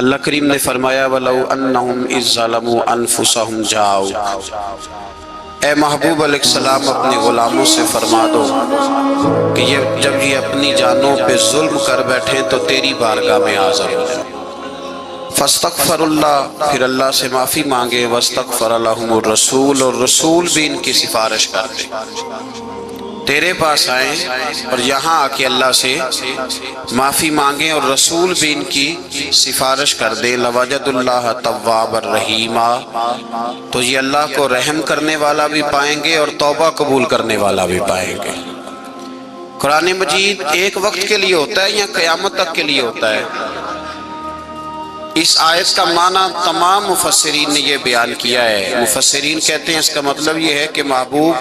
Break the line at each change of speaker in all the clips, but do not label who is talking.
اللہ کریم نے فرمایا وَلَوْ أَنَّهُمْ إِذْ ظَلَمُوا أَنفُسَهُمْ جَاءُوا، اے محبوب علیہ السلام اپنے غلاموں سے فرما دو کہ جب یہ اپنی جانوں پہ ظلم کر بیٹھیں تو تیری بارگاہ میں حاضر ہو جائیں، فاستغفر اللہ، پھر اللہ سے معافی مانگے، واستغفر لهم الرسول، اور رسول بھی ان کی سفارش کر دے، تیرے پاس آئیں اور یہاں آ کے اللہ سے معافی مانگیں اور رسول بھی ان کی سفارش کر دیں، لوجد اللہ تواب الرحیم، تو یہ اللہ کو رحم کرنے والا بھی پائیں گے اور توبہ قبول کرنے والا بھی پائیں گے۔ قرآن مجید ایک وقت کے لیے ہوتا ہے یا قیامت تک کے لیے ہوتا ہے؟ اس آیت کا معنی تمام مفسرین نے یہ بیان کیا ہے۔ مفسرین کہتے ہیں اس کا مطلب یہ ہے کہ محبوب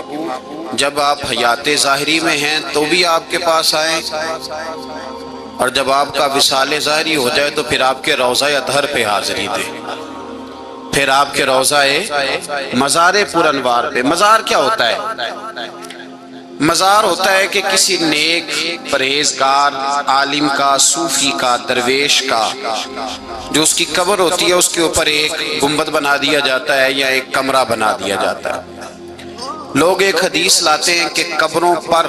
جب آپ حیات ظاہری میں ہیں تو بھی آپ کے پاس آئیں، اور جب آپ کا وصال ظاہری ہو جائے تو پھر آپ کے روضہ اطہر پہ حاضری دیں، پھر آپ کے روضہ مزار پر انوار پہ۔ مزار کیا ہوتا ہے؟ مزار ہوتا ہے کہ کسی نیک پرہیزگار عالم کا، صوفی کا، درویش کا، جو اس کی قبر ہوتی ہے اس کے اوپر ایک گنبد بنا دیا جاتا ہے یا ایک کمرہ بنا دیا جاتا ہے۔ لوگ ایک حدیث لاتے ہیں کہ قبروں پر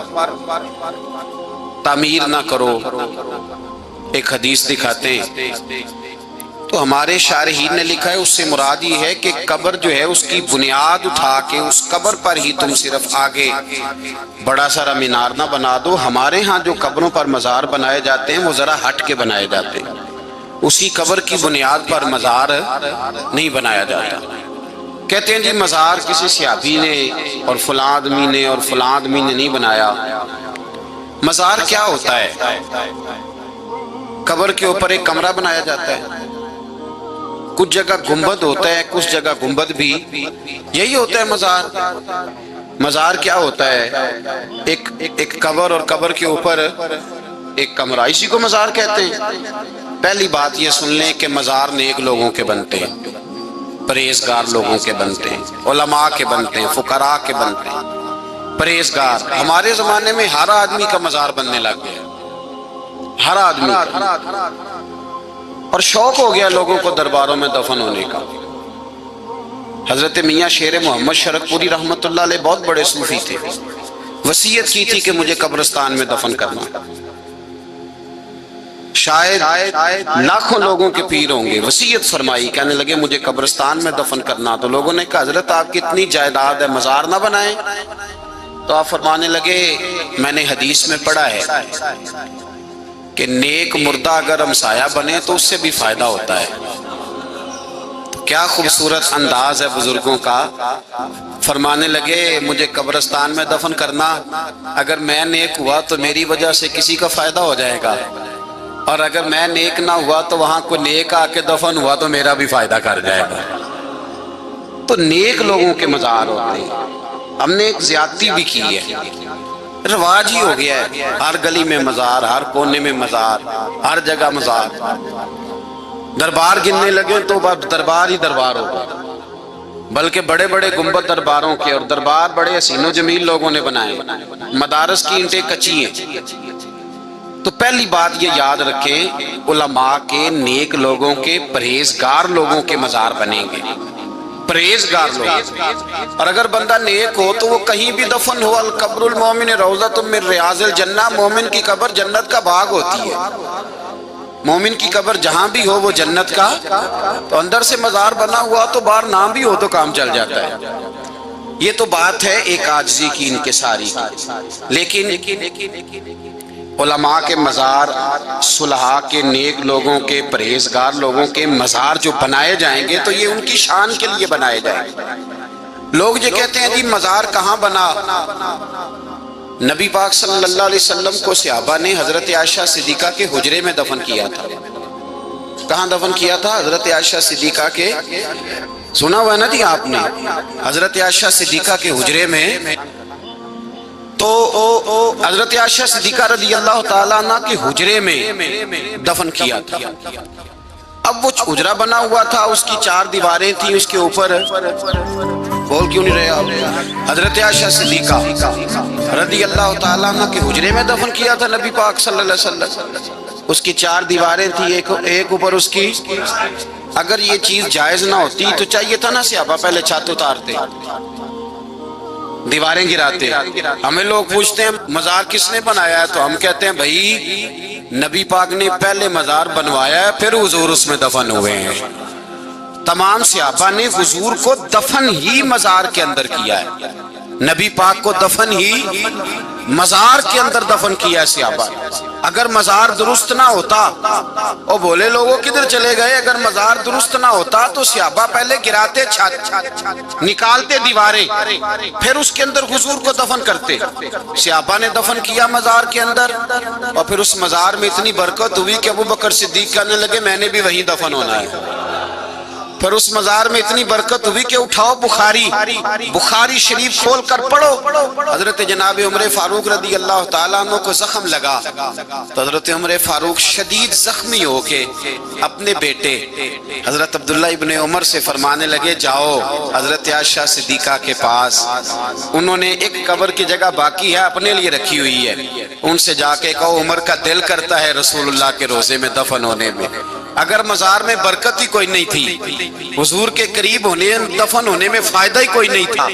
تعمیر نہ کرو، ایک حدیث دکھاتے ہیں، تو ہمارے شارحین نے لکھا ہے اس سے مراد یہ ہے کہ قبر جو ہے اس کی بنیاد اٹھا کے اس قبر پر ہی تم صرف آگے بڑا سارا مینار نہ بنا دو۔ ہمارے ہاں جو قبروں پر مزار بنائے جاتے ہیں وہ ذرا ہٹ کے بنائے جاتے ہیں، اسی قبر کی بنیاد پر مزار نہیں بنایا جاتا۔ کہتے ہیں جی مزار کسی صحابی نے اور فلاں آدمی نے اور فلاں آدمی نے نہیں بنایا۔ مزار کیا ہوتا ہے؟ قبر کے اوپر ایک کمرہ بنایا جاتا ہے، کچھ جگہ گنبد ہوتا ہے، کچھ جگہ گنبد بھی، یہی ہوتا ہے مزار۔ مزار کیا ہوتا ہے؟ ایک قبر اور قبر کے اوپر ایک کمرہ، اسی کو مزار کہتے ہیں۔ پہلی بات یہ سن لیں کہ مزار نیک لوگوں کے بنتے ہیں، پرہیزگار لوگوں کے بنتے ہیں، علماء کے بنتے ہیں، فقراء کے بنتے ہیں، پرہیزگار۔ ہمارے زمانے میں ہر آدمی کا مزار بننے لگ گیا، ہر آدمی کا، اور شوق ہو گیا لوگوں کو درباروں میں دفن ہونے کا۔ حضرت میاں شیر محمد شرک پوری رحمت اللہ علیہ بہت بڑے صوفی تھے، وصیت کی تھی کہ مجھے قبرستان میں دفن کرنا۔ شاید لاکھوں لوگوں کے پیر ہوں گے، وصیت فرمائی، کہنے لگے مجھے قبرستان میں دفن کرنا۔ تو لوگوں نے کہا حضرت آپ کی اتنی جائیداد ہے، مزار نہ بنائیں؟ تو آپ فرمانے لگے میں نے حدیث میں پڑھا ہے کہ نیک مردہ اگر ہمسایہ بنے تو اس سے بھی فائدہ ہوتا ہے۔ کیا خوبصورت انداز ہے بزرگوں کا۔ فرمانے لگے مجھے قبرستان میں دفن کرنا، اگر میں نیک ہوا تو میری وجہ سے کسی کا فائدہ ہو جائے گا، اور اگر میں نیک نہ ہوا تو وہاں کوئی نیک آ کے دفن ہوا تو میرا بھی فائدہ کر جائے گا۔ تو نیک لوگوں کے مزار ہوتے ہیں۔ ہم نے ایک زیادتی بھی کی ہے، رواج ہی ہو گیا ہے، ہر گلی میں مزار، ہر کونے میں مزار، ہر جگہ مزار۔ دربار گننے لگے تو بس دربار ہی دربار ہوگا، بلکہ بڑے بڑے گنبد درباروں کے، اور دربار بڑے حسین و جمیل لوگوں نے بنائے، مدارس کی اینٹیں کچی ہیں۔ تو پہلی بات یہ یاد رکھیں علماء کے، نیک لوگوں کے، پرہیزگار لوگوں کے مزار بنیں گے، پرہیزگار لوگ۔ اور اگر بندہ نیک ہو تو وہ کہیں بھی دفن ہو، القبر المومن روضۃ من ریاض الجنہ، مومن کی قبر جنت کا باغ ہوتی ہے۔ مومن کی قبر جہاں بھی ہو وہ جنت کا، تو اندر سے مزار بنا ہوا تو باہر نہ بھی ہو تو کام چل جاتا ہے۔ یہ تو بات ہے ایک عاجزی کی، انکساری کی۔ لیکن علماء کے مزار، صلحاء کے، نیک لوگوں کے، پرہیزگار لوگوں کے مزار جو بنائے جائیں گے تو یہ ان کی شان کے لیے بنائے جائیں گے۔ لوگ یہ کہتے ہیں جی مزار کہاں بنا؟ نبی پاک صلی اللہ علیہ وسلم کو صحابہ نے حضرت عائشہ صدیقہ کے حجرے میں دفن کیا تھا۔ کہاں دفن کیا تھا؟ حضرت عائشہ صدیقہ کے، سنا ہوا ہے نا جی آپ نے، حضرت عائشہ صدیقہ کے حجرے میں۔ تو حضرت عائشہ صدیقہ رضی اللہ تعالیٰ عنہ کے حجرے میں دفن کیا تھا۔ اب وہ حجرہ بنا ہوا تھا، اس کی 4 دیواریں تھیں، اس کے اوپر بول کیوں نہیں رہے آپ؟ حضرت عائشہ صدیقہ رضی اللہ تعالیٰ عنہ کے حجرے میں دفن کیا تھا نبی پاک صلی اللہ علیہ وسلم۔ اس کی 4 دیواریں تھی، ایک اوپر اس کی. اگر یہ چیز جائز نہ ہوتی تو چاہیے تھا نا صحابہ پہلے چھت اتارتے، دیواریں گراتے. ہمیں لوگ پوچھتے ہیں مزار کس نے بنایا ہے، تو ہم کہتے ہیں بھائی نبی پاک نے پہلے مزار بنوایا ہے، پھر حضور اس میں دفن ہوئے ہیں. تمام صحابہ نے حضور کو دفن ہی مزار کے اندر کیا ہے، نبی پاک کو دفن ہی مزار کے اندر دفن کیا ہے صحابہ. اگر مزار درست نہ ہوتا، او بولے لوگوں کدھر چلے گئے، اگر مزار درست نہ ہوتا تو صحابہ پہلے گراتے چھت، نکالتے دیواریں، پھر اس کے اندر حضور کو دفن کرتے. صحابہ نے دفن کیا مزار کے اندر، اور پھر اس مزار میں اتنی برکت ہوئی کہ ابو بکر صدیق کہنے لگے میں نے بھی وہیں دفن ہونا ہے. پھر اس مزار میں اتنی برکت ہوئی کہ اٹھاؤ بخاری شریف کھول کر پڑھو. حضرت جناب عمر فاروق رضی اللہ تعالیٰ عنہ کو زخم لگا تو حضرت عمر فاروق شدید زخمی ہو کے اپنے بیٹے حضرت عبداللہ ابن عمر سے فرمانے لگے جاؤ حضرت عائشہ صدیقہ کے پاس، انہوں نے ایک قبر کی جگہ باقی ہے اپنے لیے رکھی ہوئی ہے، ان سے جا کے کہو عمر کا دل کرتا ہے رسول اللہ کے روضے میں دفن ہونے میں. اگر مزار میں برکت ہی کوئی نہیں تھی، حضور کے قریب ہونے دفن ہونے میں فائدہ ہی کوئی نہیں تھا،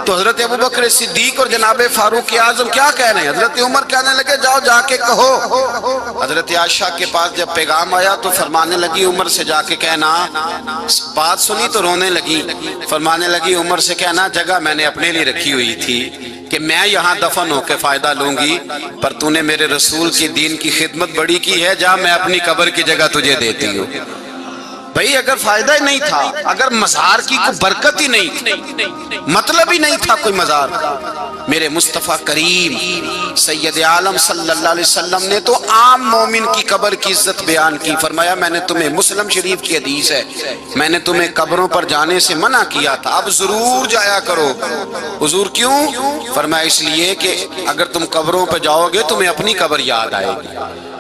تو حضرت ابو بکر صدیق اور جناب فاروق اعظم کیا کہہ رہے ہیں؟ حضرت عمر کہنے لگے جاؤ جا کے کہو. حضرت عائشہ کے پاس جب پیغام آیا تو فرمانے لگی عمر سے جا کے کہنا، بات سنی تو رونے لگی، فرمانے لگی عمر سے کہنا جگہ میں نے اپنے لیے رکھی ہوئی تھی کہ میں یہاں دفن ہو کے فائدہ لوں گی، پر تو نے میرے رسول کی دین کی خدمت بڑی کی ہے، جا میں اپنی قبر کی جگہ تجھے دیتی ہوں. بھئی اگر فائدہ ہی نہیں تھا، اگر مزار کی کوئی برکت ہی نہیں تھی، مطلب ہی نہیں تھا کوئی مزار، میرے مصطفیٰ کریم سید عالم صلی اللہ علیہ وسلم نے تو عام مومن کی قبر کی عزت بیان کی. فرمایا میں نے تمہیں، مسلم شریف کی حدیث ہے، میں نے تمہیں قبروں پر جانے سے منع کیا تھا، اب ضرور جایا کرو. حضور کیوں؟ فرمایا اس لیے کہ اگر تم قبروں پہ جاؤ گے تمہیں اپنی قبر یاد آئے گی،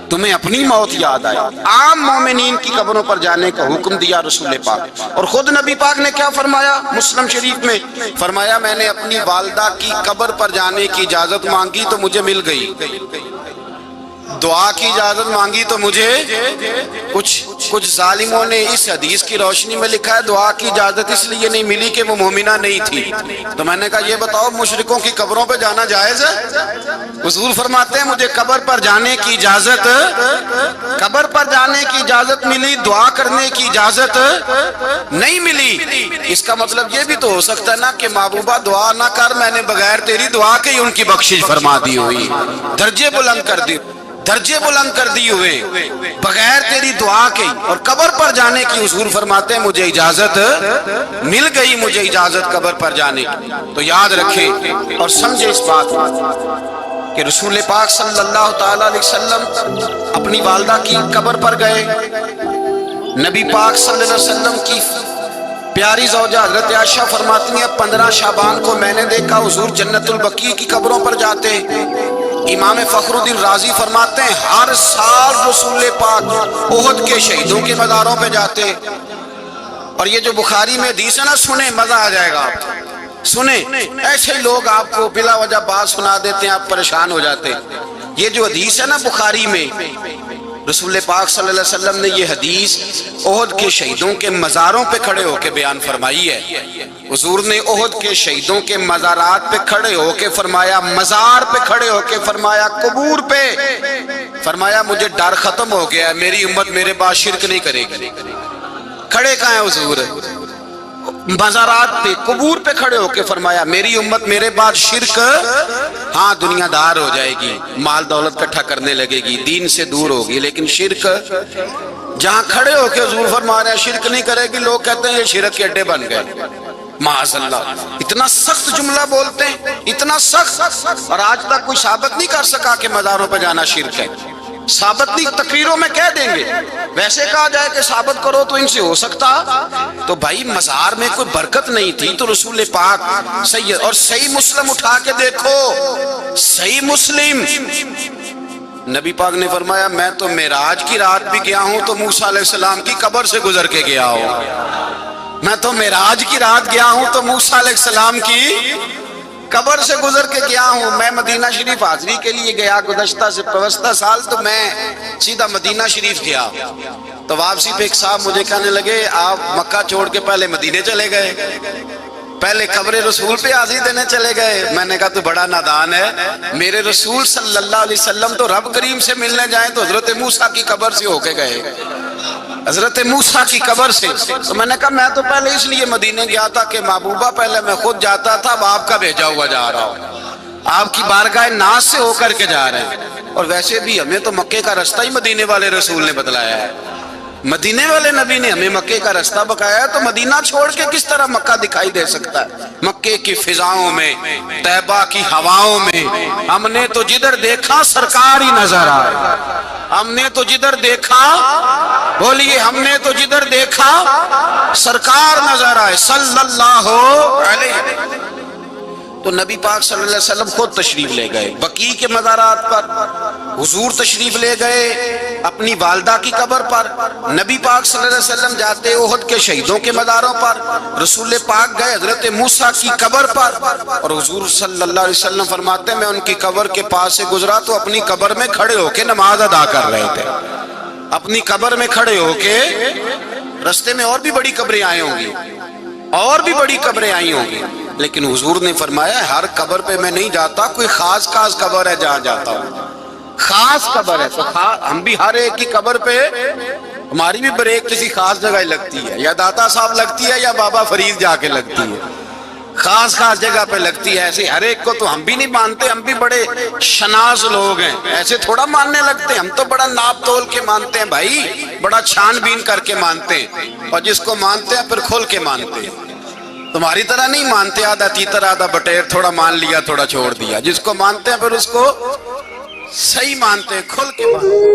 تمہیں اپنی موت یاد آئے. عام مومنین کی قبروں پر جانے کا حکم دیا رسول پاک. اور خود نبی پاک نے کیا فرمایا مسلم شریف میں؟ فرمایا میں نے اپنی والدہ کی قبر پر جانے کی اجازت مانگی تو مجھے مل گئی، دعا کی اجازت مانگی تو مجھے کچھ ظالموں نے اس حدیث کی روشنی میں لکھا ہے دعا کی اجازت اس لیے نہیں ملی کہ وہ مومنہ نہیں تھی. تو میں نے کہا یہ بتاؤ مشرکوں کی قبروں پہ جانا جائز ہے؟ حضور فرماتے ہیں مجھے قبر پر جانے کی اجازت ملی، دعا کرنے کی اجازت نہیں ملی. اس کا مطلب یہ بھی تو ہو سکتا ہے نا کہ محبوبہ دعا نہ کر، میں نے بغیر تیری دعا کے ہی ان کی بخشش فرما دی ہوئی، درجے بلند کر دی ہوئے بغیر تیری دعا کے. اور قبر پر جانے کی حضور فرماتے ہیں مجھے اجازت مل گئی، مجھے اجازت قبر پر جانے کی. تو یاد رکھے اور سمجھے اس بات کہ رسول پاک صلی اللہ تعالی علیہ وسلم اپنی والدہ کی قبر پر گئے. نبی پاک صلی اللہ علیہ وسلم کی پیاری زوجہ حضرت عائشہ فرماتی ہیں 15 شعبان کو میں نے دیکھا حضور جنت البقیع کی قبروں پر جاتے. امام فخر الدین رازی فرماتے ہیں ہر سال رسول پاک احد کے شہیدوں کے مزاروں پہ جاتے. اور یہ جو بخاری میں حدیث ہے نا، سنیں مزہ آ جائے گا آپ کو. سنیں، ایسے لوگ آپ کو بلا وجہ بات سنا دیتے ہیں، آپ پریشان ہو جاتے. یہ جو حدیث ہے نا بخاری میں، رسول پاک صلی اللہ علیہ وسلم نے یہ حدیث احد کے شہیدوں کے مزاروں پہ کھڑے ہو کے بیان فرمائی ہے. حضور نے احد کے شہیدوں کے مزارات پہ کھڑے ہو کے فرمایا، مزار پہ کھڑے ہو کے فرمایا، قبور پہ فرمایا مجھے ڈر ختم ہو گیا ہے، میری امت میرے بعد شرک نہیں کرے گی. کھڑے کہاں ہیں حضور؟ مزارات پہ، قبور پہ کھڑے ہو کے فرمایا میری امت میرے بعد شرک، ہاں دنیا دار ہو جائے گی، مال دولت اکٹھا کرنے لگے گی، دین سے دور ہوگی، لیکن شرک جہاں کھڑے ہو کے حضور فرما رہے ہیں شرک نہیں کرے گی، لوگ کہتے ہیں یہ شرک کے اڈے بن گئے. معاذ اللہ، اتنا سخت جملہ بولتے ہیں، اتنا سخت، اور آج تک کوئی ثابت نہیں کر سکا کہ مزاروں پہ جانا شرک ہے. ثابت نہیں، تقریروں میں کہہ دیں گے، ویسے کہا جائے کہ ثابت کرو تو ان سے ہو سکتا. تو بھائی مزار میں کوئی برکت نہیں تھی تو رسول پاک سید، اور صحیح مسلم اٹھا کے دیکھو، صحیح مسلم نبی پاک نے فرمایا میں تو معراج کی رات بھی گیا ہوں تو موسیٰ علیہ السلام کی قبر سے گزر کے گیا ہوں. میں تو معراج کی رات گیا ہوں تو موسیٰ علیہ السلام کی قبر سے گزر کے گیا ہوں. میں مدینہ شریف حاضری کے لیے گیا گزشتہ سے پوستہ سال, تو میں سیدھا مدینہ شریف گیا. تو واپسی پہ ایک صاحب مجھے کہنے لگے آپ مکہ چھوڑ کے پہلے مدینے چلے گئے, پہلے قبر رسول پہ حاضری دینے چلے گئے. میں نے کہا تو بڑا نادان ہے, میرے رسول صلی اللہ علیہ وسلم تو رب کریم سے ملنے جائیں تو حضرت موسیٰ کی قبر سے ہو کے گئے, حضرت موسیٰ کی قبر سے. تو میں نے کہا میں تو پہلے اس لیے مدینے گیا تھا کہ محبوبہ پہلے میں خود جاتا تھا, اب آپ کا بھیجا ہوا جا رہا ہوں, آپ کی بارگاہ ناز سے ہو کر کے جا رہے ہیں. اور ویسے بھی ہمیں تو مکے کا رستہ ہی مدینے والے رسول نے بتلایا ہے, مدینے والے نبی نے ہمیں مکے کا رستہ بتایا ہے. تو مدینہ چھوڑ کے کس طرح مکہ دکھائی دے سکتا ہے؟ مکے کی فضاؤں میں, طیبہ کی ہواؤں میں ہم نے تو جدھر دیکھا سرکار ہی نظر آئے. ہم نے تو جدھر دیکھا, بولیے, ہم نے تو جدھر دیکھا سرکار نظر آئے صلی اللہ علیہ وسلم. تو نبی پاک صلی اللہ علیہ وسلم خود تشریف لے گئے بقیع کے مزارات پر, حضور تشریف لے گئے اپنی والدہ کی قبر پر, نبی پاک صلی اللہ علیہ وسلم جاتے احد کے شہیدوں کے مزاروں پر, رسول پاک گئے حضرت موسیٰ کی قبر پر. اور حضور صلی اللہ علیہ وسلم فرماتے ہیں میں ان کی قبر کے پاس سے گزرا تو اپنی قبر میں کھڑے ہو کے نماز ادا کر رہے تھے, اپنی قبر میں کھڑے ہو کے. رستے میں اور بھی بڑی قبریں آئی ہوں گی, اور بھی بڑی قبریں آئی ہوں گی, لیکن حضور نے فرمایا ہر قبر پہ میں نہیں جاتا, کوئی خاص خاص قبر ہے جہاں جاتا ہوں, خاص قبر ہے. تو ہم بھی ہر ایک کی قبر پہ, ہماری بھی بریک کسی خاص جگہ لگتی ہے, یا داتا صاحب لگتی ہے یا بابا فرید جا کے لگتی ہے, خاص خاص جگہ پہ لگتی ہے. ایسے ہر ایک کو تو ہم بھی نہیں مانتے, ہم بھی بڑے شناس لوگ ہیں, ایسے تھوڑا ماننے لگتے ہیں. ہم تو بڑا ناپ تول کے مانتے ہیں بھائی, بڑا چھان بین کر کے مانتے ہیں, اور جس کو مانتے ہیں پھر کھول کے مانتے ہیں. تمہاری طرح نہیں مانتے آدھا تیتر آدھا بٹیر, تھوڑا مان لیا تھوڑا چھوڑ دیا. جس کو مانتے ہیں پھر اس کو صحیح مانتے ہیں, کھل کے مانتے ہیں.